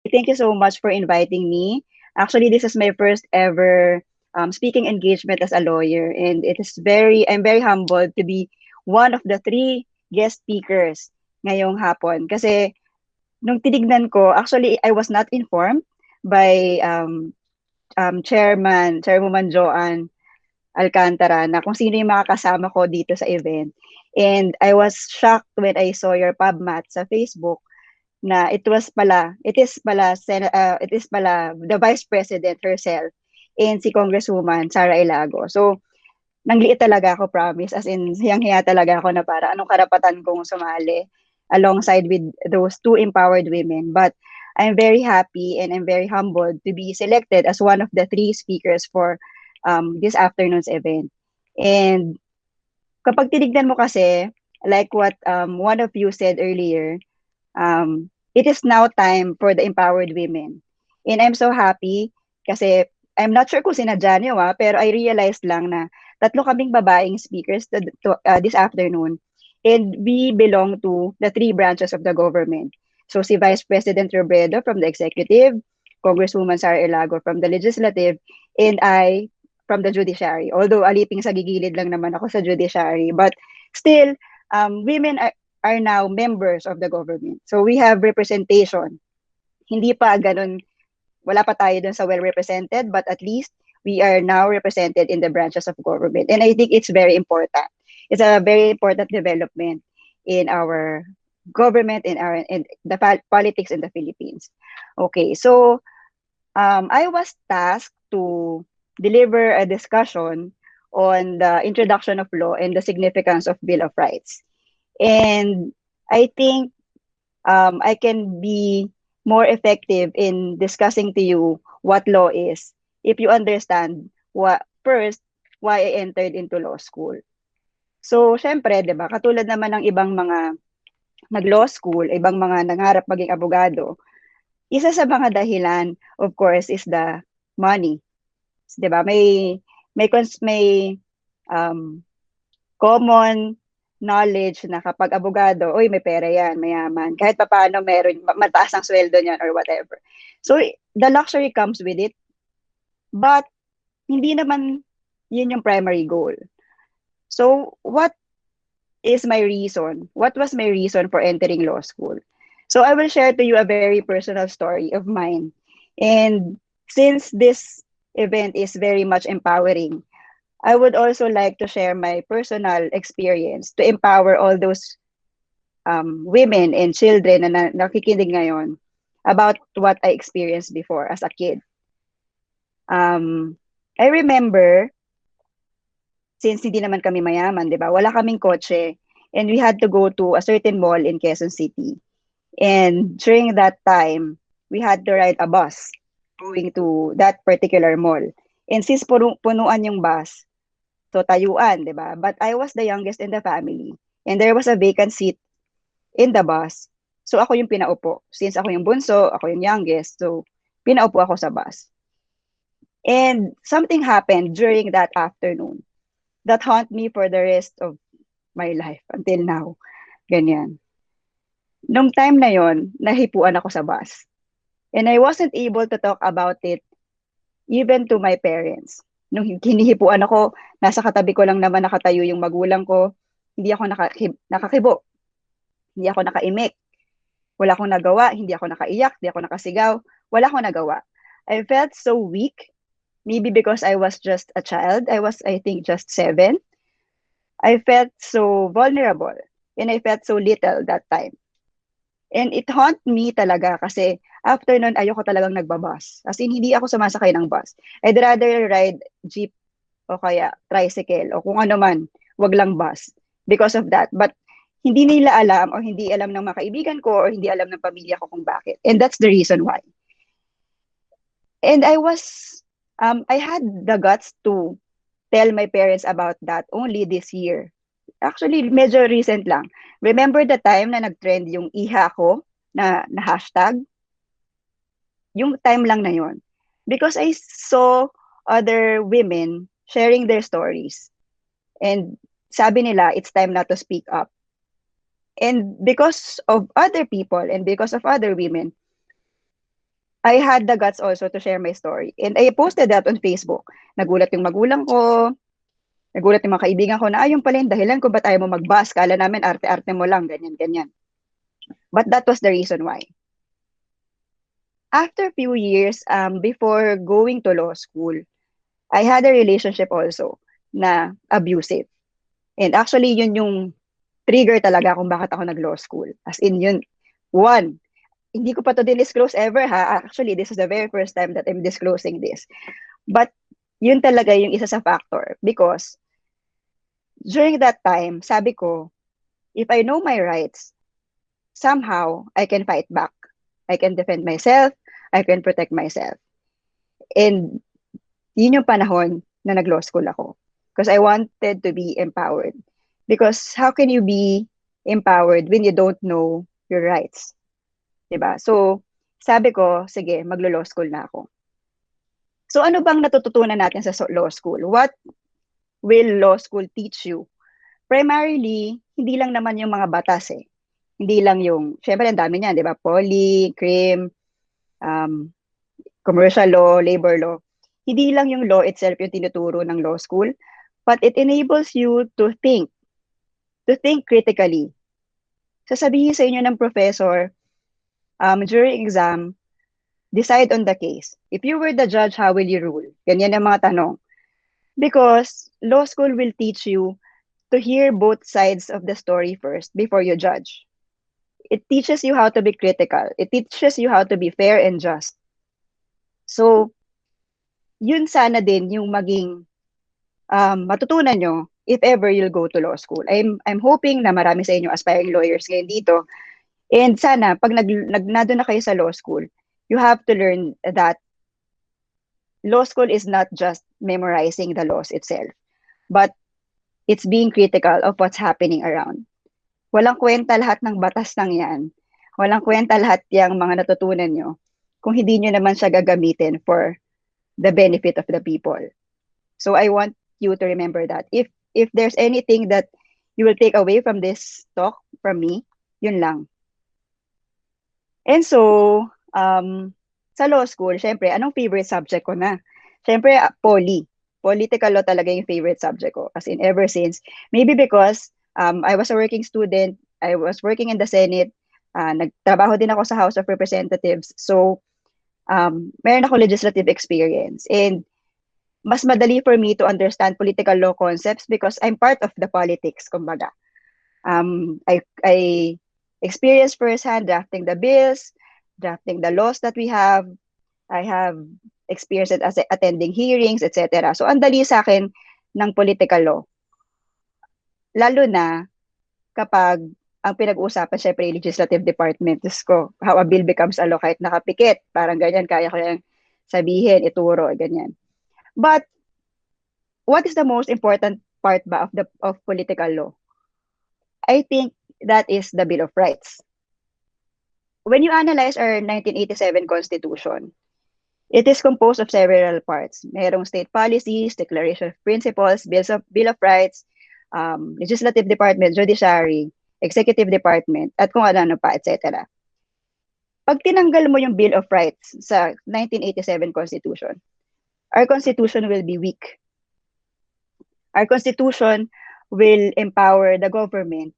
Thank you so much for inviting me. Actually, this is my first ever speaking engagement as a lawyer, and I'm very humbled to be one of the three guest speakers ngayong hapon. Kasi nung tinignan ko, actually, I was not informed by Chairwoman Joanne Alcantara na kung sino yung makakasama ko dito sa event. And I was shocked when I saw your PubMat sa Facebook na it is pala the Vice President herself and si Congresswoman Sara Ilago. So, nangliit talaga ako, promise. As in, hiyang-hiya talaga ako na para anong karapatan kong sumali alongside with those two empowered women. But I'm very happy and I'm very humbled to be selected as one of the three speakers for this afternoon's event. And kapag tinignan mo kasi, like what one of you said earlier, it is now time for the empowered women. And I'm so happy kasi I'm not sure kung sinadya niyo pero I realized lang na tatlo kaming babaeng speakers this afternoon. And we belong to the three branches of the government. So si Vice President Robredo from the Executive, Congresswoman Sara Ilago from the Legislative, and I from the Judiciary. Although aliping sa gigilid lang naman ako sa Judiciary. But still, women are now members of the government. So we have representation. Hindi pa ganun, wala pa tayo dun sa well-represented, but at least we are now represented in the branches of government. And I think it's very important. It's a very important development in our government, in the politics in the Philippines. Okay, so I was tasked to deliver a discussion on the introduction of law and the significance of Bill of Rights. And I think I can be more effective in discussing to you what law is if you understand why I entered into law school. So, syempre, 'di ba? Katulad naman ng ibang mga nag-law school, ibang mga nangarap maging abogado, isa sa mga dahilan, of course, is the money. 'Di ba? May common knowledge na kapag abogado, oy, may pera yan, mayaman. Kahit papaano meron, mataas ang sweldo niyan or whatever. So, the luxury comes with it. But, hindi naman yun yung primary goal. So, what is my reason? What was my reason for entering law school? So, I will share to you a very personal story of mine. And since this event is very much empowering, I would also like to share my personal experience to empower all those women and children na nakikinig ngayon about what I experienced before as a kid. I remember, since hindi naman kami mayaman, di ba? Wala kaming kotse and we had to go to a certain mall in Quezon City. And during that time, we had to ride a bus going to that particular mall. And since punuan yung bus, so tayuan, di ba? But I was the youngest in the family. And there was a vacant seat in the bus. So ako yung pinaupo. Since ako yung bunso, ako yung youngest, so pinaupo ako sa bus. And something happened during that afternoon that haunt me for the rest of my life until now. Ganyan. Nung time na yon, nahipuan ako sa bus. And I wasn't able to talk about it even to my parents. Nung hinihipuan ako, nasa katabi ko lang naman nakatayo yung magulang ko, hindi ako nakakibo. Hindi ako nakaimik. Wala akong nagawa, hindi ako nakaiyak, hindi ako nakasigaw, wala akong nagawa. I felt so weak, maybe because I was just a child. I was, I think, just 7. I felt so vulnerable and I felt so little that time. And it haunt me talaga kasi after nun, ayoko talagang nagbabus. As in, hindi ako sumasakay ng bus. I'd rather ride jeep o kaya tricycle o kung ano man, wag lang bus because of that. But hindi nila alam o hindi alam ng mga kaibigan ko or hindi alam ng pamilya ko kung bakit. And that's the reason why. And I had the guts to tell my parents about that only this year. Actually, medyo recent lang. Remember the time na nag-trend yung iha ko na hashtag? Yung time lang na yon. Because I saw other women sharing their stories. And sabi nila, it's time na to speak up. And because of other people and because of other women, I had the guts also to share my story. And I posted that on Facebook. Nagulat yung magulang ko, nagulat yung mga kaibigan ko na, yung pala yung dahilan kung ba't ayaw mo mag-bus. Kala namin arte-arte mo lang, ganyan-ganyan. But that was the reason why. After a few years, before going to law school, I had a relationship also na abusive. And actually, yun yung trigger talaga kung bakit ako nag-law school. As in, yun, one, hindi ko pa to disclose ever ha. Actually, this is the very first time that I'm disclosing this. But yun talaga yung isa sa factor. Because during that time, sabi ko, if I know my rights, somehow I can fight back. I can defend myself. I can protect myself. And yun yung panahon na nag-law school ako. Because I wanted to be empowered. Because how can you be empowered when you don't know your rights? Diba? So, sabi ko, sige, maglo-law school na ako. So, ano bang natututunan natin sa law school? What will law school teach you? Primarily, hindi lang naman yung mga batas eh. Hindi lang yung, syempre ang dami niyan, di ba? Poly, crim, commercial law, labor law. Hindi lang yung law itself yung tinuturo ng law school, but it enables you to think critically. Sasabihin sa inyo ng professor, during exam, decide on the case. If you were the judge, how will you rule? Ganyan ang mga tanong. Because law school will teach you to hear both sides of the story first before you judge. It teaches you how to be critical. It teaches you how to be fair and just. So, yun sana din yung maging matutunan nyo if ever you'll go to law school. I'm hoping na marami sa inyo aspiring lawyers ngayon dito. And sana, pag nado na kayo sa law school, you have to learn that law school is not just memorizing the laws itself, but it's being critical of what's happening around. Walang kwenta lahat ng batas ng yan. Walang kwenta lahat yung mga natutunan nyo kung hindi nyo naman siya gagamitin for the benefit of the people. So I want you to remember that. If there's anything that you will take away from this talk from me, yun lang. And so, sa law school, syempre, anong favorite subject ko na? Syempre, political law talaga yung favorite subject ko. As in, ever since. Maybe because I was a working student, I was working in the Senate, nagtrabaho din ako sa House of Representatives. So, meron ako legislative experience. And mas madali for me to understand political law concepts because I'm part of the politics, kumbaga. I experienced firsthand drafting the bills, drafting the laws that we have. I have experienced it as attending hearings, etc. So, ang dali sa akin ng political law. Lalo na kapag ang pinag-uusapan, syempre, legislative department, ko, how a bill becomes a law kahit nakapikit. Parang ganyan, kaya ko yung sabihin, ituro, ganyan. But, what is the most important part ba of political law? I think that is the Bill of Rights. When you analyze our 1987 Constitution, it is composed of several parts. Mayroong state policies, declaration of principles, Bill of Rights, legislative department, judiciary, executive department, at kung ano pa, etc. Pag tinanggal mo yung Bill of Rights sa 1987 Constitution, our Constitution will be weak. Our Constitution will empower the government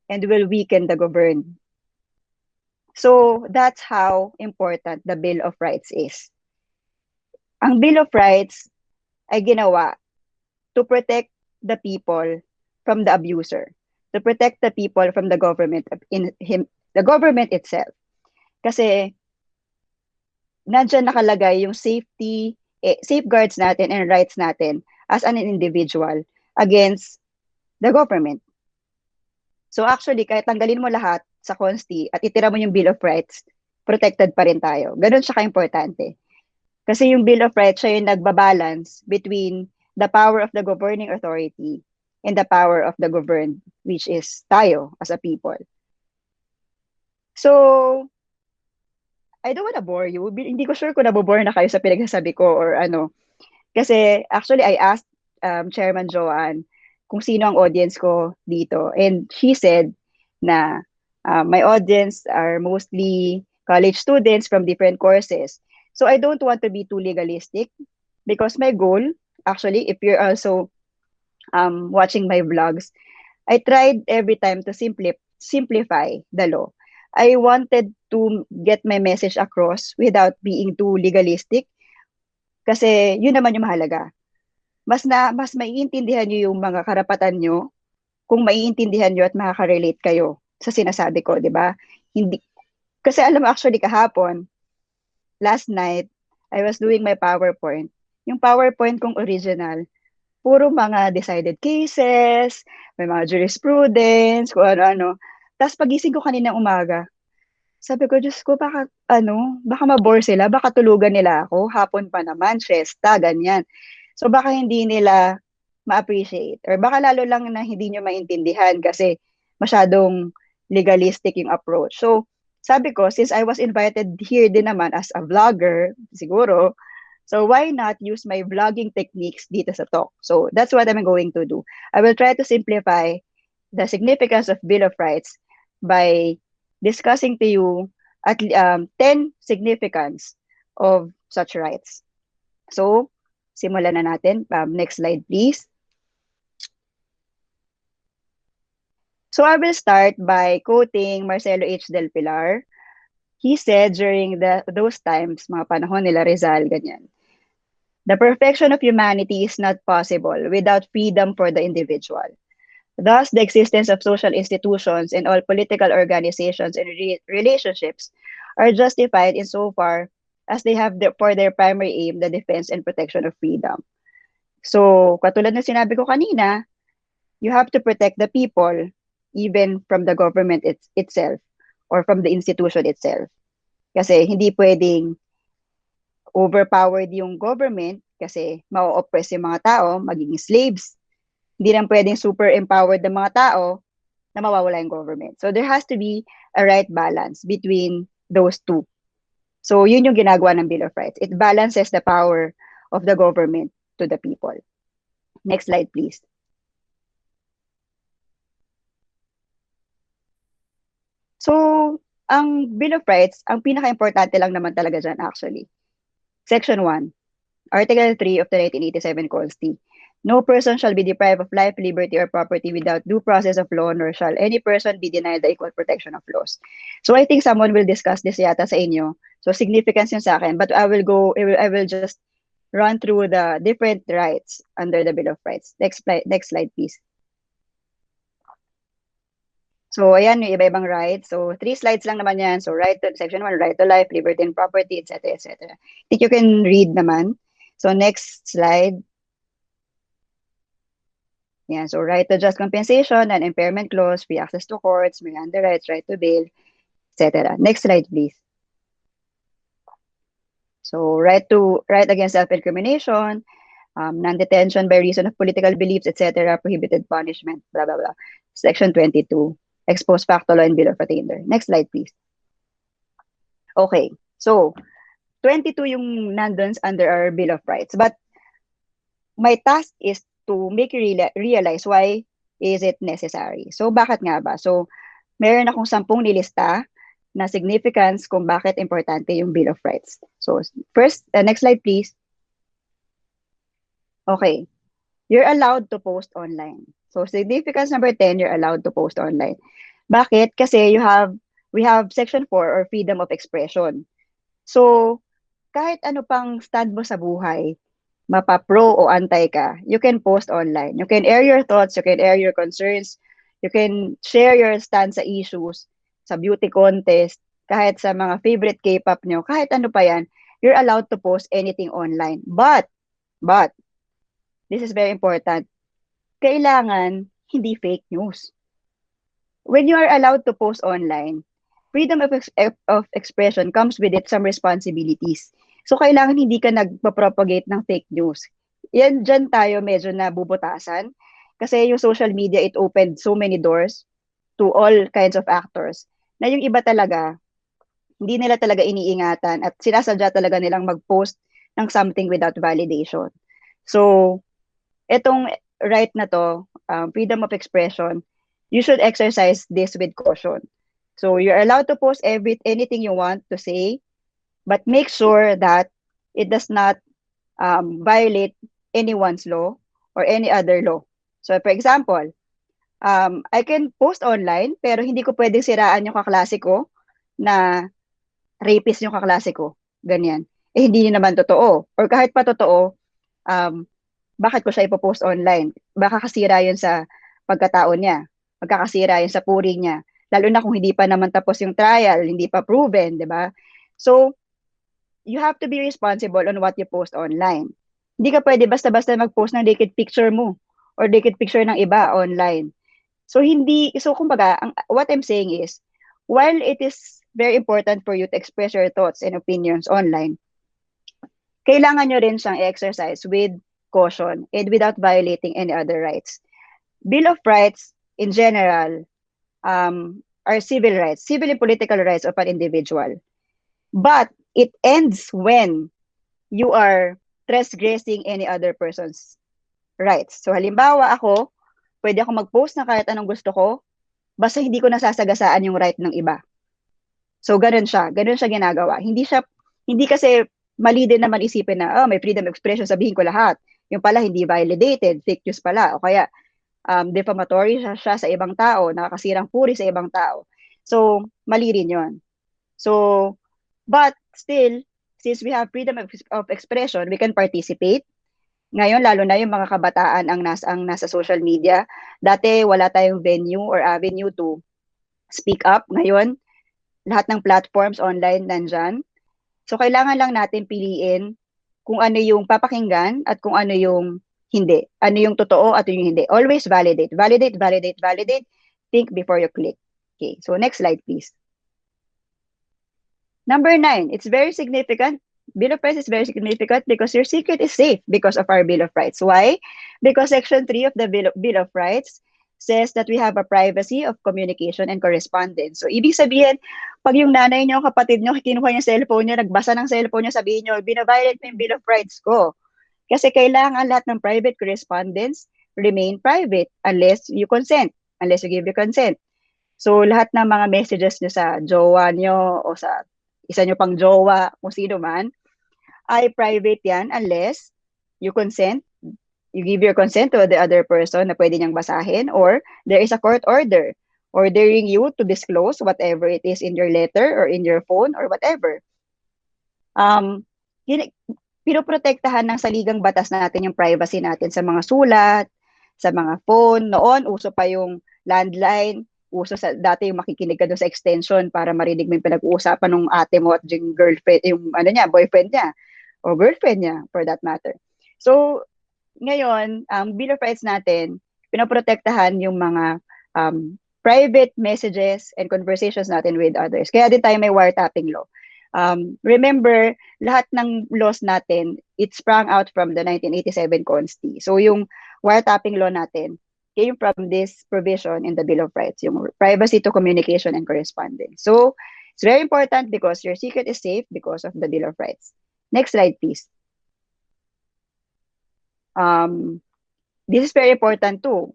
and will weaken the governed. So that's how important the Bill of Rights is. Ang Bill of Rights ay ginawa to protect the people from the abuser, to protect the people from the government the government itself. Kasi nandiyan nakalagay yung safeguards natin and rights natin as an individual against the government. So actually, kahit tanggalin mo lahat sa Consti at itira mo yung Bill of Rights, protected pa rin tayo. Ganun siya ka-importante. Kasi yung Bill of Rights, siya yung nagbabalance between the power of the governing authority and the power of the governed, which is tayo as a people. So, I don't wanna bore you. Hindi ko sure kung nabobore na kayo sa pinagsasabi ko or ano. Kasi actually, I asked Chairman Joanne kung sino ang audience ko dito. And she said na my audience are mostly college students from different courses. So I don't want to be too legalistic because my goal, actually, if you're also watching my vlogs, I tried every time to simplify the law. I wanted to get my message across without being too legalistic kasi yun naman yung mahalaga. Mas maiintindihan niyo yung mga karapatan niyo kung maiintindihan niyo at makaka-relate kayo sa sinasabi ko, 'di ba? Hindi kasi alam mo actually kahapon, last night, I was doing my PowerPoint. Yung PowerPoint kong original, puro mga decided cases, may mga jurisprudence, kung ano-ano. Tapos pagising ko kaninang umaga, sabi ko, Diyos ko, baka mabore sila, baka tulugan nila ako, hapon pa naman, siesta, ganyan. So baka hindi nila ma-appreciate. Or baka lalo lang na hindi nyo maintindihan kasi masyadong legalistic yung approach. So sabi ko, since I was invited here din naman as a vlogger, siguro, so why not use my vlogging techniques dito sa talk? So that's what I'm going to do. I will try to simplify the significance of Bill of Rights by discussing to you at 10 significance of such rights. So, simulan na natin. Next slide, please. So, I will start by quoting Marcelo H. Del Pilar. He said during those times, mga panahon nila Rizal, ganyan, the perfection of humanity is not possible without freedom for the individual. Thus, the existence of social institutions and all political organizations and relationships are justified insofar as they have for their primary aim the defense and protection of freedom. So, katulad ng sinabi ko kanina, you have to protect the people even from the government itself or from the institution itself. Kasi hindi pwedeng overpowered yung government kasi ma-oppress yung mga tao, magiging slaves. Hindi lang pwedeng super empowered ng mga tao na mawawala yung government. So there has to be a right balance between those two. So yun yung ginagawa ng Bill of Rights. It balances the power of the government to the people. Next slide, please. So, ang Bill of Rights, ang pinaka-importante lang naman talaga dyan actually. Section 1, Article 3 of the 1987 Constitution. No person shall be deprived of life, liberty, or property without due process of law, nor shall any person be denied the equal protection of laws. So I think someone will discuss this yata sa inyo. So significance yun sa akin. But I will just run through the different rights under the Bill of Rights. Next slide, please. So ayan, yung iba-ibang rights. So 3 slides lang naman yan. So section 1, right to life, liberty and property, etc., etc. I think you can read naman. So next slide. Yeah, so right to just compensation, and impairment clause, free access to courts, Miranda rights, right to bail, etc. Next slide, please. So right against self-incrimination, non-detention by reason of political beliefs, etc., prohibited punishment, blah, blah, blah. Section 22, ex post facto law and bill of attainder. Next slide, please. Okay, so 22 yung nandun under our Bill of Rights. But my task is to make you realize why is it necessary. So bakit nga ba? So meron akong 10 nilista na significance kung bakit importante yung Bill of Rights. So first, next slide please. Okay, you're allowed to post online. So significance number 10, you're allowed to post online. Bakit? Kasi we have section 4 or freedom of expression. So kahit ano pang stand mo sa buhay, mapa-pro o anti ka, you can post online. You can air your thoughts, you can air your concerns, you can share your stand sa issues, sa beauty contest, kahit sa mga favorite K-pop nyo, kahit ano pa yan, you're allowed to post anything online. But, this is very important, kailangan hindi fake news. When you are allowed to post online, freedom of expression comes with it some responsibilities. So, kailangan hindi ka nagpa-propagate ng fake news. Yan, dyan tayo medyo nabubutasan. Kasi yung social media, it opened so many doors to all kinds of actors. Na yung iba talaga, hindi nila talaga iniingatan at sinasadya talaga nilang mag-post ng something without validation. So, etong right na to, freedom of expression, you should exercise this with caution. So you're allowed to post anything you want to say, but make sure that it does not violate anyone's law or any other law. So for example, I can post online pero hindi ko pwedeng siraan yung kaklase ko na rapist yung kaklase ko. Ganyan. Eh hindi naman totoo. Or kahit pa totoo, um, bakit ko siya ipopost online? Baka kasira yun sa pagkatao niya. Magkakasira yun sa puri niya. Lalo na kung hindi pa naman tapos yung trial, hindi pa proven, di ba? So, you have to be responsible on what you post online. Hindi ka pwede basta-basta mag-post ng naked picture mo or naked picture ng iba online. So kumbaga, what I'm saying is, while it is very important for you to express your thoughts and opinions online, kailangan nyo rin siyang exercise with caution and without violating any other rights. Bill of Rights, in general, are civil rights, civil and political rights of an individual. But it ends when you are transgressing any other person's rights. So halimbawa ako, pwede ako mag-post na kahit anong gusto ko, basta hindi ko nasasagasaan yung right ng iba. So ganun siya ginagawa. Hindi kasi mali din naman isipin na, may freedom of expression, sabihin ko lahat. Yung pala hindi validated, fake news pala, o kaya defamatory siya sa ibang tao, nakakasirang puri sa ibang tao. So, mali rin yun. So, but still, since we have freedom of expression, we can participate. Ngayon, lalo na yung mga kabataan ang nasa social media. Dati, wala tayong venue or avenue to speak up. Ngayon, lahat ng platforms online nandyan. So, kailangan lang natin piliin kung ano yung papakinggan at kung ano yung hindi. Ano yung totoo at yung hindi. Always validate. Validate, validate, validate. Think before you click. Okay, so next slide, please. Number 9, it's very significant. Bill of Rights is very significant because your secret is safe because of our Bill of Rights. Why? Because Section 3 of the Bill of Rights says that we have a privacy of communication and correspondence. So, ibig sabihin, pag yung nanay niyo, kapatid niyo, kinuha niya cellphone niyo, nagbasa ng cellphone niyo, sabihin niyo, binaviolate mo yung Bill of Rights ko. Kasi kailangan lahat ng private correspondence remain private unless you consent, unless you give your consent. So, lahat ng mga messages niyo sa jowa niyo o sa isa niyo pang jowa, kung sino man, ay private yan unless you consent, you give your consent to the other person na pwede niyang basahin, or there is a court order ordering you to disclose whatever it is in your letter or in your phone or whatever. Pinoprotektahan ng saligang batas natin yung privacy natin sa mga sulat, sa mga phone. Noon, uso pa yung landline, dati yung makikinig ka doon sa extension para marinig mo yung pinag-uusapan ng ate mo at yung girlfriend, yung boyfriend niya o girlfriend niya for that matter. So, ngayon, Bill of Rights natin, pinoprotektahan yung mga private messages and conversations natin with others. Kaya din tayo may wiretapping law. Remember, lahat ng laws natin, it sprang out from the 1987 Consti. So yung wiretapping law natin came from this provision in the Bill of Rights, yung privacy to communication and correspondence. So it's very important because your secret is safe because of the Bill of Rights. Next slide, please. This is very important too.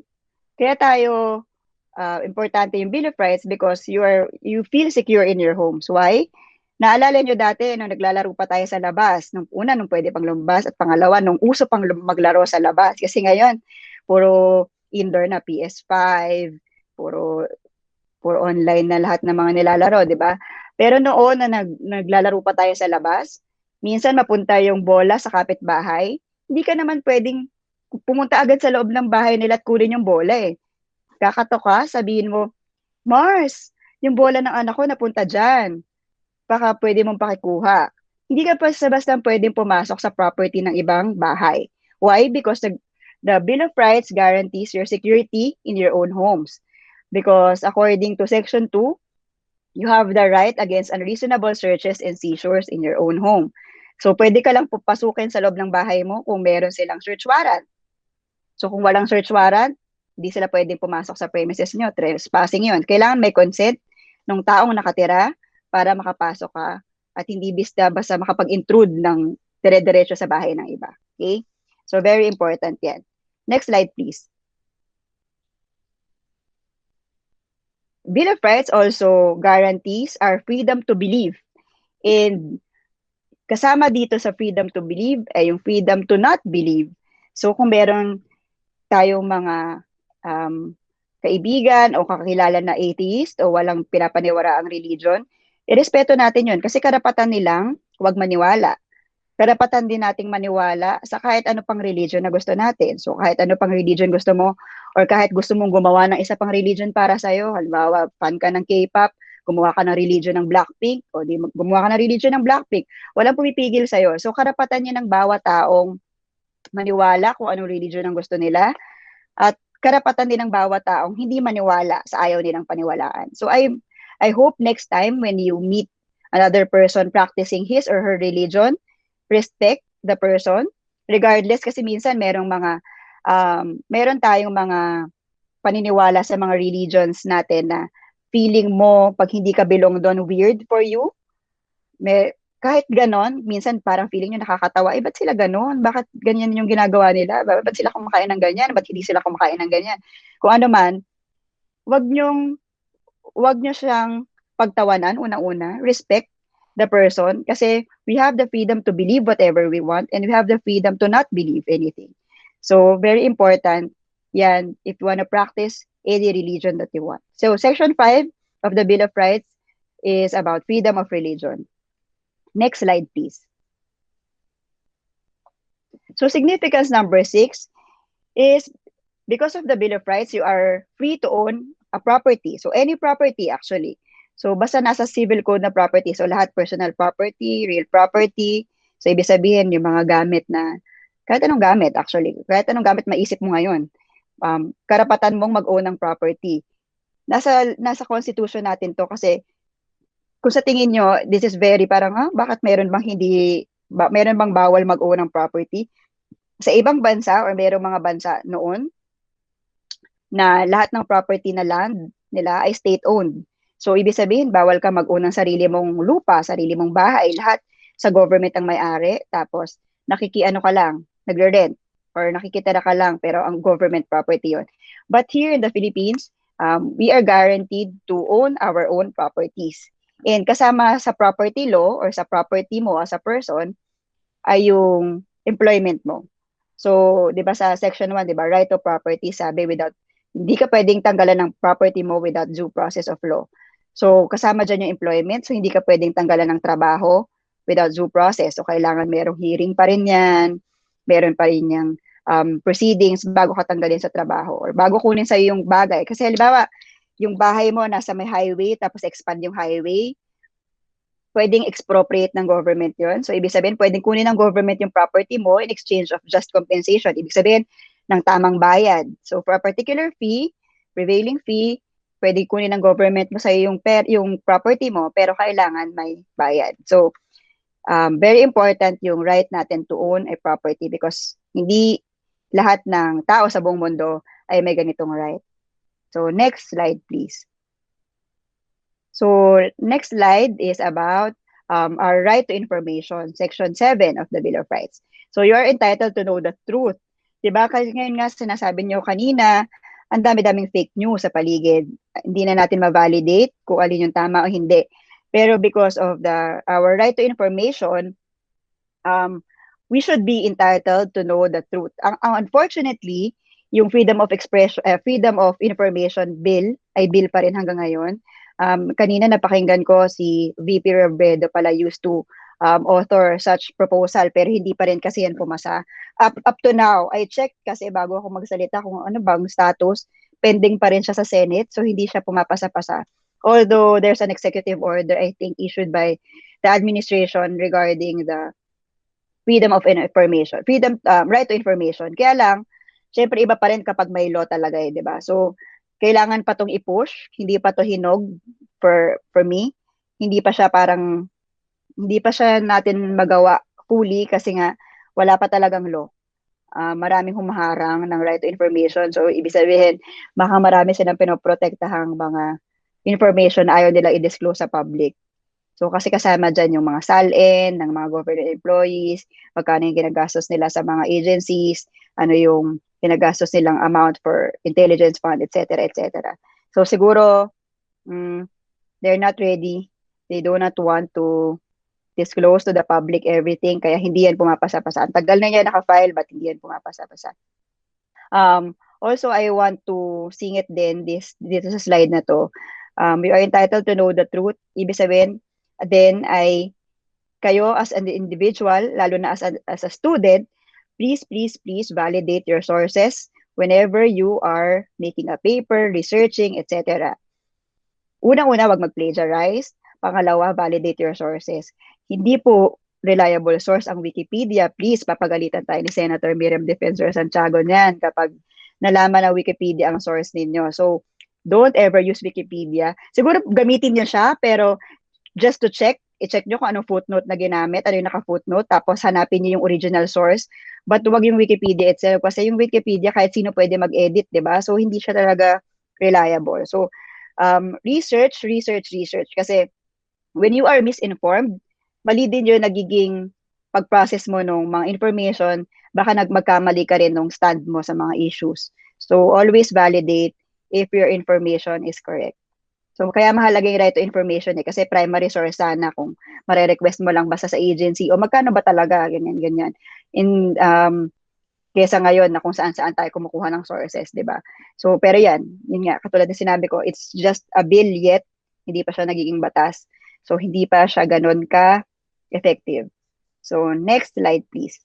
Kaya tayo, importante yung Bill of Rights because you feel secure in your homes. Why? Naalala nyo dati, nung naglalaro pa tayo sa labas, nung pwede pang lumabas, at pangalawa, nung uso pang maglaro sa labas. Kasi ngayon, puro indoor na PS5, puro online na lahat ng mga nilalaro, di ba? Pero noon na naglalaro pa tayo sa labas, minsan mapunta yung bola sa kapitbahay, hindi ka naman pwedeng pumunta agad sa loob ng bahay nila at kunin yung bola eh. Kakatok ka, sabihin mo, Mars, yung bola ng anak ko napunta dyan. Baka pwede mong pakikuha. Hindi ka pa basta pwedeng pumasok sa property ng ibang bahay. Why? Because the Bill of Rights guarantees your security in your own homes. Because according to Section 2, you have the right against unreasonable searches and seizures in your own home. So pwede ka lang pupasukin sa loob ng bahay mo kung meron silang search warrant. So kung walang search warrant, hindi sila pwedeng pumasok sa premises nyo. Trespassing yun. Kailangan may consent ng taong nakatira para makapasok ka at hindi basta makapag-intrude ng dire-diretso sa bahay ng iba. Okay? So, very important yan. Next slide, please. Bill of Rights also guarantees our freedom to believe. And kasama dito sa freedom to believe ay yung freedom to not believe. So kung meron tayong mga kaibigan o kakilala na atheist o walang pinapaniwala ang religion, irespeto natin yun kasi karapatan nilang huwag maniwala. Karapatan din nating maniwala sa kahit ano pang religion na gusto natin. So kahit ano pang religion gusto mo or kahit gusto mong gumawa ng isa pang religion para sa'yo, halimbawa fan ka ng K-pop, gumawa ka ng religion ng Blackpink o di gumawa ka ng religion ng Blackpink, walang pumipigil sa'yo. So karapatan niya ng bawat taong maniwala kung anong religion ang gusto nila at karapatan din ng bawat taong hindi maniwala sa ayaw nilang paniwalaan. So I hope next time when you meet another person practicing his or her religion, respect the person regardless kasi minsan meron tayong mga paniniwala sa mga religions natin na feeling mo pag hindi ka belong doon weird for you. Kahit ganon, minsan parang feeling nyo nakakatawa, ba't sila ganon? Bakit ganyan yung ginagawa nila? Ba't sila kumakain ng ganyan? Ba't hindi sila kumakain ng ganyan? Kung ano man, wag nyo siyang pagtawanan, unang-una, respect the person kasi we have the freedom to believe whatever we want and we have the freedom to not believe anything. So, very important yan if you want to practice any religion that you want. So, Section 5 of the Bill of Rights is about freedom of religion. Next slide, please. So, significance number 6 is because of the Bill of Rights, you are free to own a property. So, any property actually. So, basta nasa civil code na property. So, lahat personal property, real property. So, ibig sabihin, yung mga gamit na, kahit anong gamit actually, kahit anong gamit maisip mo ngayon, karapatan mong mag-own ng property. Nasa constitution natin to kasi, kung sa tingin nyo, this is very parang, bakit meron bang bawal mag-own ng property? Sa ibang bansa or merong mga bansa noon, na lahat ng property na land nila ay state-owned. So, ibig sabihin, bawal ka mag-own ng sarili mong lupa, sarili mong bahay, lahat sa government ang may-ari, tapos nakikiano ka lang, nagre-rent, or nakikitira ka lang, pero ang government property yon. But here in the Philippines, we are guaranteed to own our own properties. And kasama sa property law or sa property mo as a person, ay yung employment mo. So, di ba sa Section 1, di ba, right to property, sabi hindi ka pwedeng tanggalan ng property mo without due process of law. So, kasama dyan yung employment. So, hindi ka pwedeng tanggalan ng trabaho without due process. So, kailangan merong hearing pa rin yan. Meron pa rin yung proceedings bago ka tanggalin sa trabaho or bago kunin sa'yo yung bagay. Kasi halimbawa, yung bahay mo nasa may highway tapos expand yung highway, pwedeng expropriate ng government yon. So, ibig sabihin, pwedeng kunin ng government yung property mo in exchange of just compensation. Ibig sabihin, ng tamang bayad. So, for a particular fee, prevailing fee, pwede kunin ng government mo sa'yo yung property mo, pero kailangan may bayad. So, very important yung right natin to own a property because hindi lahat ng tao sa buong mundo ay may ganitong right. So, next slide, please. So, next slide is about our right to information, Section 7 of the Bill of Rights. So, you are entitled to know the truth. Diba? Kasi ngayon nga sinasabi nyo kanina, ang dami-daming fake news sa paligid. Hindi na natin ma-validate kung alin yung tama o hindi. Pero because of our right to information, we should be entitled to know the truth. Unfortunately, yung freedom of expression, freedom of information bill ay bill pa rin hanggang ngayon. Kanina napakinggan ko si VP Robredo pala used to author such proposal pero hindi pa rin kasi yan pumasa. Up to now, I checked kasi bago ako magsalita kung ano bang status, pending pa rin siya sa Senate so hindi siya pumapasa-pasa. Although there's an executive order I think issued by the administration regarding the freedom of information, right to information. Kaya lang, syempre iba pa rin kapag may law talaga di ba? So, kailangan pa tong i-push, hindi pa to hinog for me. Hindi pa siya natin magawa fully kasi nga wala pa talagang law. Maraming humaharang ng right to information. So, ibig sabihin, baka marami silang pinoprotektahang mga information na ayaw nila i-disclose sa public. So, kasi kasama dyan yung mga SALN, ng mga government employees, magkano yung ginagastos nila sa mga agencies, ano yung ginagastos nilang amount for intelligence fund, etc., etc. So, siguro, they're not ready. They do not want to disclose to the public everything, kaya hindi yan pumapasa-pasa. Ang tagal na niya naka-file, but hindi yan pumapasa-pasa. Also, I want to sing it din dito sa slide na to. You are entitled to know the truth. Ibig sabihin, then ay kayo as an individual, lalo na as a student, please validate your sources whenever you are making a paper, researching, etc. Unang-una, wag mag-plagiarize. Pangalawa, validate your sources. Hindi po reliable source ang Wikipedia. Please, papagalitan tayo ni Senator Miriam Defensor Santiago niyan kapag nalaman na Wikipedia ang source ninyo. So, don't ever use Wikipedia. Siguro gamitin niyo siya, pero just to check, i-check nyo kung anong footnote na ginamit, ano yung naka-footnote, tapos hanapin nyo yung original source. But wag yung Wikipedia itself, kasi yung Wikipedia kahit sino pwede mag-edit, di ba? So, hindi siya talaga reliable. So, research. Kasi when you are misinformed, mali din yung nagiging pag-process mo ng mga information, baka magkamali ka rin ng stand mo sa mga issues. So, always validate if your information is correct. So, kaya mahalaga yung right to information kasi primary source sana kung mare-request mo lang basta sa agency o magkano ba talaga, ganyan. Kesa ngayon na kung saan-saan tayo kumukuha ng sources, di ba? So, pero yun nga, katulad ng sinabi ko, it's just a bill yet, hindi pa siya nagiging batas. So, hindi pa siya ganun ka-effective. So, next slide, please.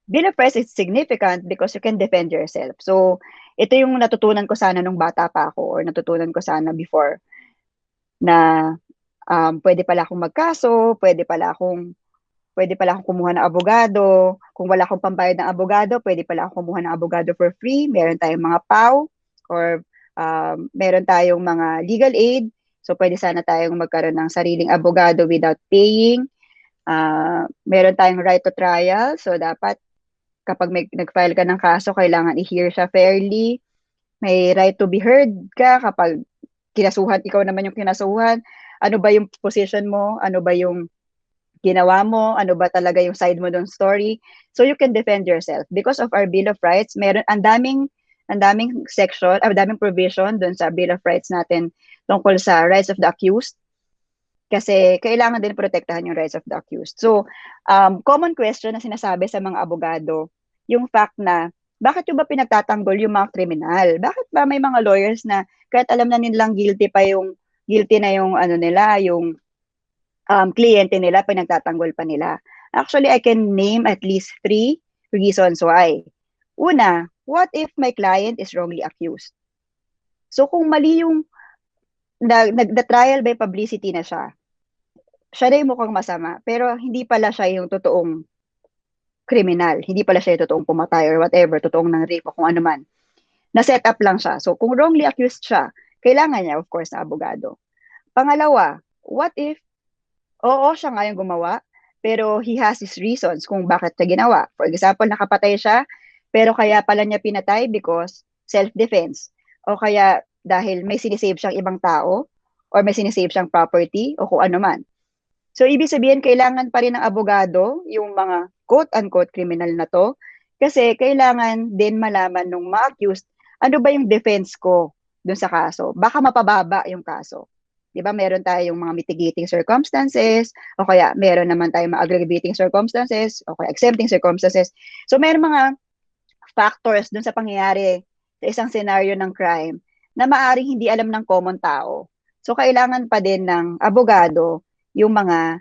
Bill of Rights is significant because you can defend yourself. So, ito yung natutunan ko sana nung bata pa ako or natutunan ko sana before na pwede pala akong magkaso, pwede pala akong kumuha ng abogado. Kung wala akong pambayad ng abogado, pwede pala akong kumuha ng abogado for free. Meron tayong mga PAW or meron tayong mga legal aid. So, pwede sana tayong magkaroon ng sariling abogado without paying. Meron tayong right to trial. So, dapat kapag nag-file ka ng kaso, kailangan i-hear siya fairly. May right to be heard ka kapag kinasuhan, ikaw naman yung kinasuhan. Ano ba yung position mo? Ano ba yung ginawa mo? Ano ba talaga yung side mo ng story? So you can defend yourself. Because of our Bill of Rights, meron ang daming section, daming provision doon sa Bill of Rights natin tungkol sa rights of the accused. Kasi kailangan din protektahan yung rights of the accused. So, common question na sinasabi sa mga abogado, yung fact na, bakit yung ba pinagtatanggol yung mga kriminal? Bakit ba may mga lawyers na kahit alam na nilang guilty na yung ano nila, yung kliyente nila, pinagtatanggol pa nila? Actually, I can name at least 3 reasons why. Una, what if my client is wrongly accused? So, kung mali yung nag-trial by publicity na siya na yung mukhang masama, pero hindi pala siya yung totoong kriminal, hindi pala siya yung totoong pumatay or whatever, totoong nang rape o kung ano man. Na-set up lang siya. So, kung wrongly accused siya, kailangan niya, of course, na abogado. Pangalawa, what if, oo, siya nga yung gumawa, pero he has his reasons kung bakit siya ginawa. For example, nakapatay siya, pero kaya pala niya pinatay because self-defense. O kaya dahil may sinisave siyang ibang tao, or may sinisave siyang property, o kung ano man. So, ibig sabihin, kailangan pa rin ng abogado, yung mga quote-unquote criminal na to, kasi kailangan din malaman ng mga accused, ano ba yung defense ko dun sa kaso? Baka mapababa yung kaso. Diba, meron tayong mga mitigating circumstances, o kaya meron naman tayong mga aggravating circumstances, o kaya exempting circumstances. So, meron mga factors dun sa pangyayari sa isang scenario ng crime na maaring hindi alam ng common tao. So, kailangan pa din ng abogado yung mga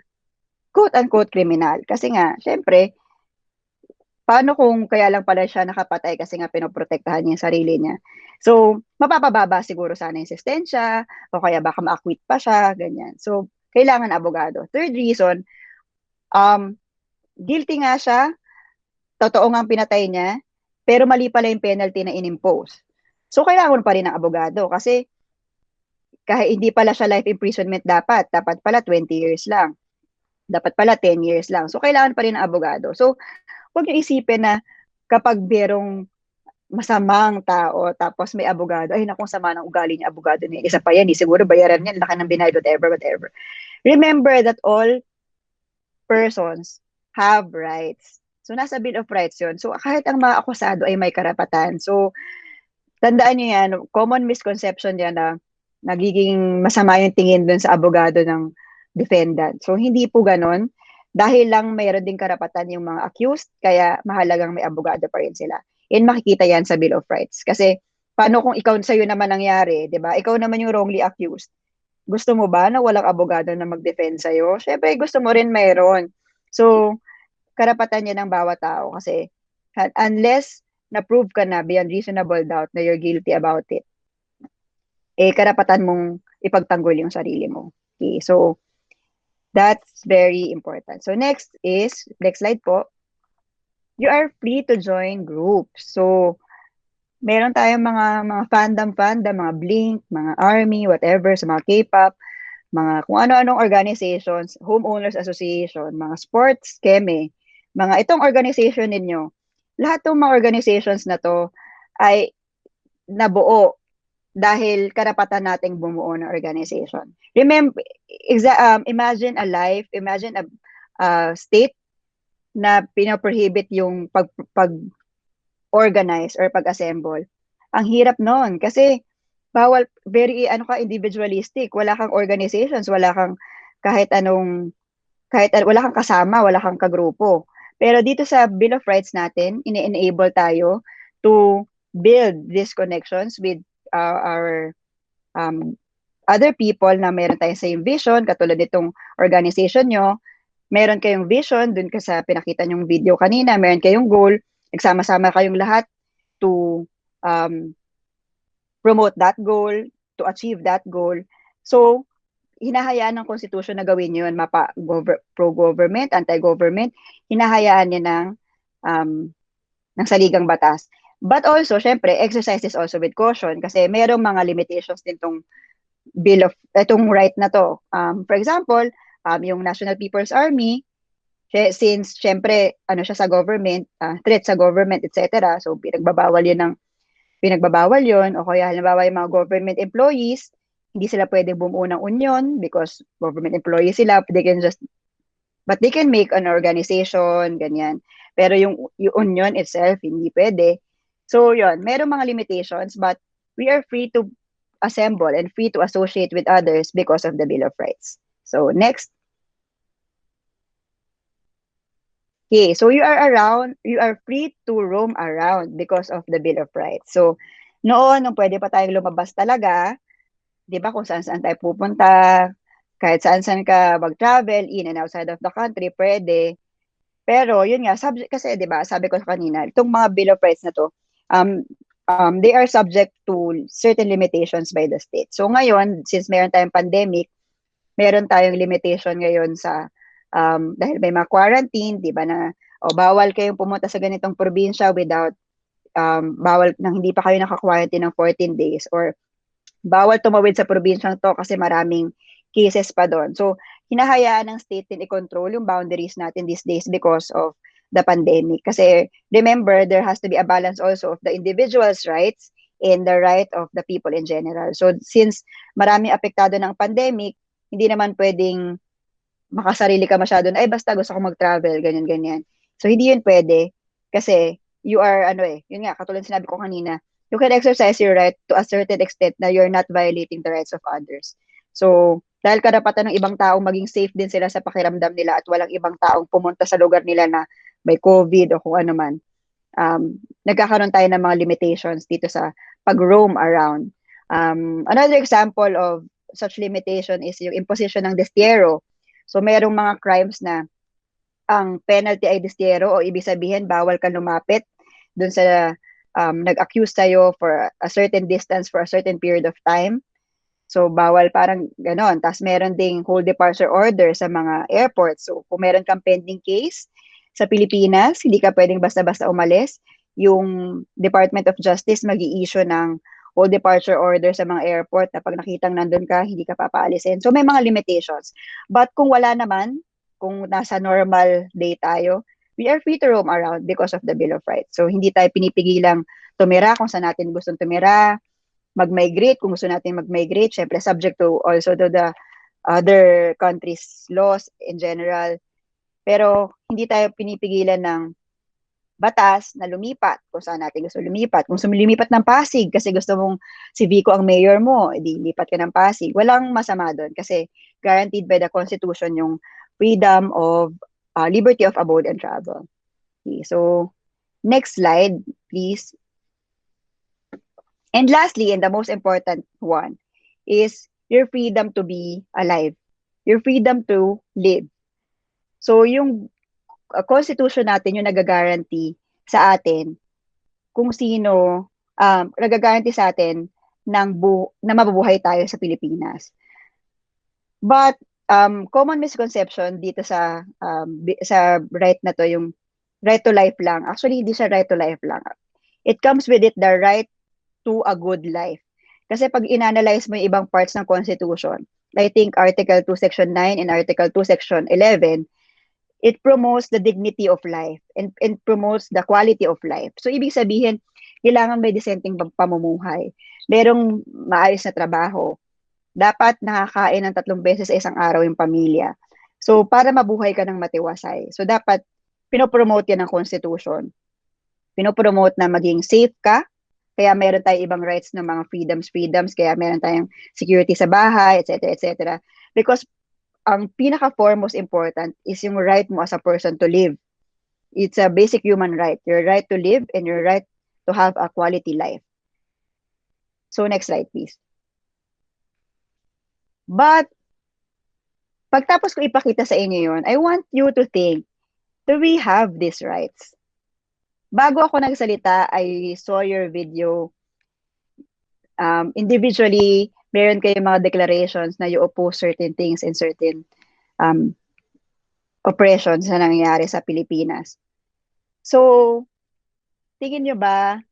quote-unquote criminal. Kasi nga, syempre, paano kung kaya lang pala siya nakapatay kasi nga pinoprotektahan niya yung sarili niya. So, mapapababa siguro sana yung sustensya, o kaya baka ma-acquit pa siya, ganyan. So, kailangan abogado. Third reason, guilty nga siya, totoo nga ang pinatay niya, pero mali pala yung penalty na inimpose. So, kailangan pa rin ng abogado kasi kahit hindi pala siya life imprisonment dapat pala 20 years lang. Dapat pala 10 years lang. So, kailangan pa rin ng abogado. So, huwag niyo isipin na kapag merong masamang tao, tapos may abogado, ay nakong sama ng ugali niya, abogado niya. Isa pa yan, siguro bayaran niya, laki ng binayad, whatever. Remember that all persons have rights. So, nasa Bill of Rights yun. So, kahit ang mga akusado ay may karapatan. So, tandaan niyo yan, common misconception yan na nagiging masama yung tingin dun sa abogado ng defendant. So, hindi po ganon. Dahil lang mayroon din karapatan yung mga accused, kaya mahalagang may abogado pa rin sila. And makikita yan sa Bill of Rights. Kasi, paano kung ikaw sa'yo naman nangyari, di ba? Ikaw naman yung wrongly accused. Gusto mo ba na walang abogado na mag-defend sa'yo? Siyempre, gusto mo rin mayroon. So, karapatan yan ng bawat tao kasi unless na-prove ka na beyond reasonable doubt na you're guilty about it, eh, karapatan mong ipagtanggol yung sarili mo. Okay, so, that's very important. So, next slide po, you are free to join groups. So, meron tayong mga fandom, mga Blink, mga Army, whatever, sa mga K-pop, mga kung ano-anong organizations, homeowners association, mga sports, keme, mga itong organization ninyo, lahat ng mga organizations na to ay nabuo dahil karapatan nating bumuo ng organization. Remember, imagine a life, imagine a state na pinoprohibit yung pag-organize or pag-assemble. Ang hirap nun kasi bawal, very individualistic, wala kang organizations, wala kang wala kang kasama, wala kang kagrupo. Pero dito sa Bill of Rights natin, ini-enable tayo to build these connections with our other people na meron tayong same vision, katulad nitong organization nyo, meron kayong vision, dun ka sa pinakita nyong video kanina, meron kayong goal, nagsama-sama kayong lahat to promote that goal, to achieve that goal. So, hinahayaan ng Constitution na gawin yun, pro-government, anti-government, hinahayaan niya ng saligang batas. But also, syempre, exercise is also with caution kasi mayroong mga limitations din itong right na to. For example, yung National People's Army, since syempre, siya sa government, threat sa government, etc. So, pinagbabawal yun, o kaya halimbawa yung mga government employees, hindi sila pwede bumuo ng union because government employees sila, but they can make an organization, ganyan. Pero yung union itself, hindi pwede. So, yun, merong mga limitations, but we are free to assemble and free to associate with others because of the Bill of Rights. So, next. Okay, so you are free to roam around because of the Bill of Rights. So, nung pwede pa tayong lumabas talaga, di ba, kung saan-saan tayo pupunta, kahit saan-saan ka mag-travel, in and outside of the country, pwede. Pero, yun nga, kasi, di ba, sabi ko kanina, itong mga Bill of Rights na to, they are subject to certain limitations by the state. So, ngayon, since meron tayong pandemic, meron tayong limitation ngayon sa, dahil may mga quarantine, di ba, na, bawal kayong pumunta sa ganitong probinsya without, bawal nang hindi pa kayo naka-quarantine ng 14 days, or bawal tumawid sa probinsyang to kasi maraming cases pa doon. So, hinahayaan ng state din i-control yung boundaries natin these days because of the pandemic. Kasi, remember, there has to be a balance also of the individual's rights and the right of the people in general. So, since maraming apektado ng pandemic, hindi naman pwedeng makasarili ka masyado na, basta gusto ko mag-travel, ganyan-ganyan. So, hindi yun pwede kasi you are, yun nga, katulad sinabi ko kanina, you can exercise your right to a certain extent na you're not violating the rights of others. So, dahil karapatan ng ibang tao maging safe din sila sa pakiramdam nila at walang ibang taong pumunta sa lugar nila na may COVID o kung ano man, nagkakaroon tayo ng mga limitations dito sa pag-roam around. Another example of such limitation is yung imposition ng destierro. So, mayroong mga crimes na ang penalty ay destierro o ibig sabihin bawal ka lumapit dun sa nag-accuse sa'yo for a certain distance for a certain period of time. So, bawal parang ganon. Tapos, meron ding hold departure order sa mga airports. So, kung meron kang pending case sa Pilipinas, hindi ka pwedeng basta-basta umalis. Yung Department of Justice mag-i-issue ng hold departure order sa mga airport na pag nakitang nandun ka, hindi ka papaalisin. So, may mga limitations. But kung wala naman, kung nasa normal day tayo, we are free to roam around because of the Bill of Rights. So, hindi tayo pinipigilang tumira kung saan natin gustong tumira, mag-migrate kung gusto natin mag-migrate, syempre subject to also to the other countries' laws in general. Pero, hindi tayo pinipigilan ng batas na lumipat kung saan natin gusto lumipat. Kung lumipat ng Pasig kasi gusto mong si Vico ang mayor mo, edi lipat ka ng Pasig. Walang masama doon kasi guaranteed by the Constitution yung freedom of liberty of abode and travel. Okay, so next slide, please. And lastly, and the most important one, is your freedom to be alive. Your freedom to live. So yung Constitution natin yung nagagaranty sa atin kung sino, nagagaranty sa atin na mabubuhay tayo sa Pilipinas. But common misconception dito sa right na to, yung right to life lang. Actually, hindi siya right to life lang. It comes with it the right to a good life. Kasi pag inanalyze mo yung ibang parts ng Constitution, I think Article 2, Section 9 and Article 2, Section 11, it promotes the dignity of life and promotes the quality of life. So, ibig sabihin, kailangan may disenteng pamumuhay. Merong maayos na trabaho. Dapat nakakain ng 3 beses sa isang araw yung pamilya. So, para mabuhay ka ng matiwasay. So, dapat pinopromote yan ng Constitution. Pinopromote na maging safe ka. Kaya meron tayong ibang rights ng mga freedoms. Kaya meron tayong security sa bahay, etc., etc. Because ang pinaka-foremost important is yung right mo as a person to live. It's a basic human right. Your right to live and your right to have a quality life. So next slide, please. But, pagtapos ko ipakita sa inyo yun, I want you to think, do we have these rights? Bago ako nagsalita, I saw your video. Individually, meron kayong mga declarations na you oppose certain things and certain oppressions na nangyayari sa Pilipinas. So, tingin nyo ba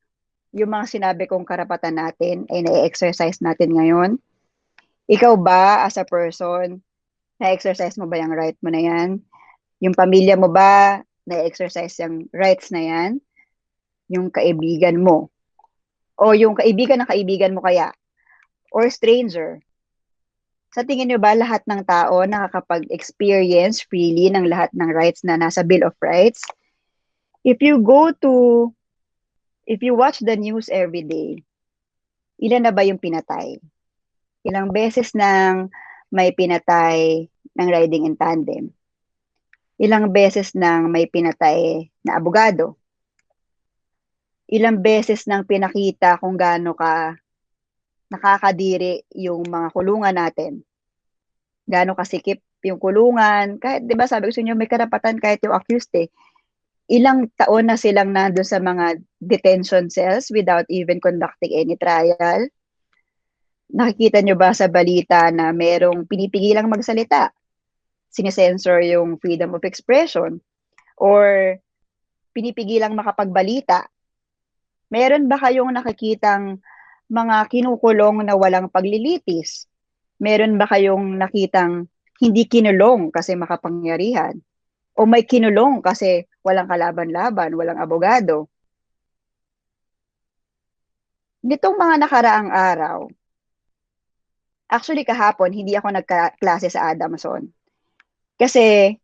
yung mga sinabi kong karapatan natin ay na-exercise natin ngayon? Ikaw ba as a person, na-exercise mo ba yung right mo na yan? Yung pamilya mo ba, na-exercise yung rights na yan? Yung kaibigan mo? O yung kaibigan ng kaibigan mo kaya? Or stranger? Sa tingin nyo ba lahat ng tao nakakapag-experience freely ng lahat ng rights na nasa Bill of Rights? If you watch the news every day, ilan na ba yung pinatay? Ilang beses nang may pinatay ng riding in tandem? Ilang beses nang may pinatay na abogado? Ilang beses nang pinakita kung gaano ka nakakadiri yung mga kulungan natin? Gaano kasikip yung kulungan? Kahit, di ba, sabi ko sa inyo, may karapatan kahit yung accused eh. Ilang taon na silang nandun sa mga detention cells without even conducting any trial? Nakikita nyo ba sa balita na merong pinipigilang magsalita? Sinesensor yung freedom of expression? Or pinipigilang makapagbalita? Meron ba kayong nakikitang mga kinukulong na walang paglilitis? Meron ba kayong nakitang hindi kinulong kasi makapangyarihan? O may kinulong kasi walang kalaban-laban, walang abogado? Nitong mga nakaraang araw, actually kahapon, hindi ako nagklase sa Adamson. Kasi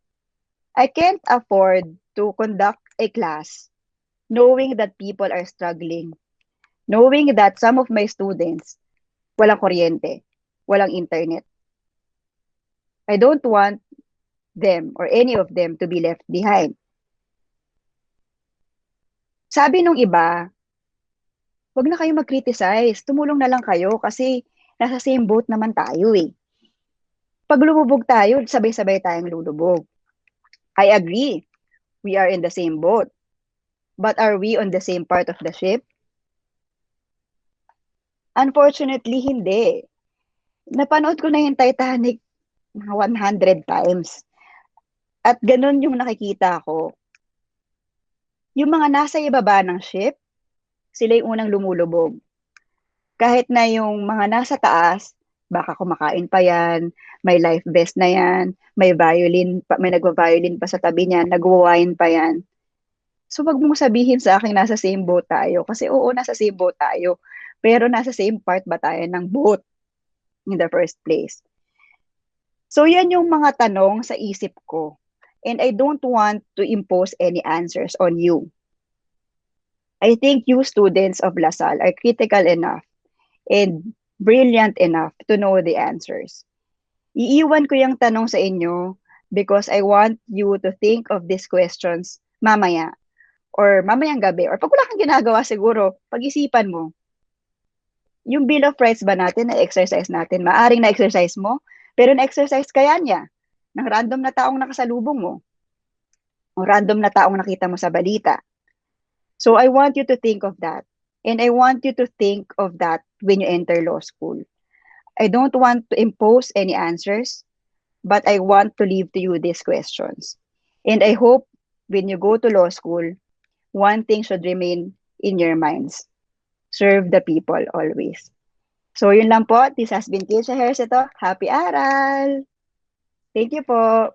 I can't afford to conduct a class knowing that people are struggling. Knowing that some of my students, walang kuryente, walang internet. I don't want them or any of them to be left behind. Sabi nung iba, wag na kayo mag-criticize, tumulong na lang kayo kasi nasa same boat naman tayo eh. Pag lumubog tayo, sabay-sabay tayong lulubog. I agree, we are in the same boat. But are we on the same part of the ship? Unfortunately, hindi. Napanood ko na yung Titanic 100 times. At ganun yung nakikita ko. Yung mga nasa ibaba ng ship, sila yung unang lumulubog. Kahit na yung mga nasa taas, baka kumakain pa yan, may life vest na yan, may violin pa, may nagwa-violin pa sa tabi niyan, nagwa-wine pa yan. So wag mong sabihin sa akin nasa same boat tayo. Kasi oo, nasa same boat tayo. Pero nasa same part ba tayo ng boat in the first place? So yan yung mga tanong sa isip ko. And I don't want to impose any answers on you. I think you students of LaSalle are critical enough and brilliant enough to know the answers. Iiwan ko yung tanong sa inyo because I want you to think of these questions mamaya or mamayang gabi or pag wala kang ginagawa siguro, pag-isipan mo. Yung Bill of Rights ba natin, na-exercise natin? Maaring na-exercise mo, pero na-exercise kaya niya ng random na taong nakasalubong mo o random na taong nakita mo sa balita. So I want you to think of that. And I want you to think of that when you enter law school. I don't want to impose any answers, but I want to leave to you these questions. And I hope when you go to law school, one thing should remain in your minds. Serve the people always. So yun lang po. This has been Keij Ejercito. Happy Aral! Thank you po.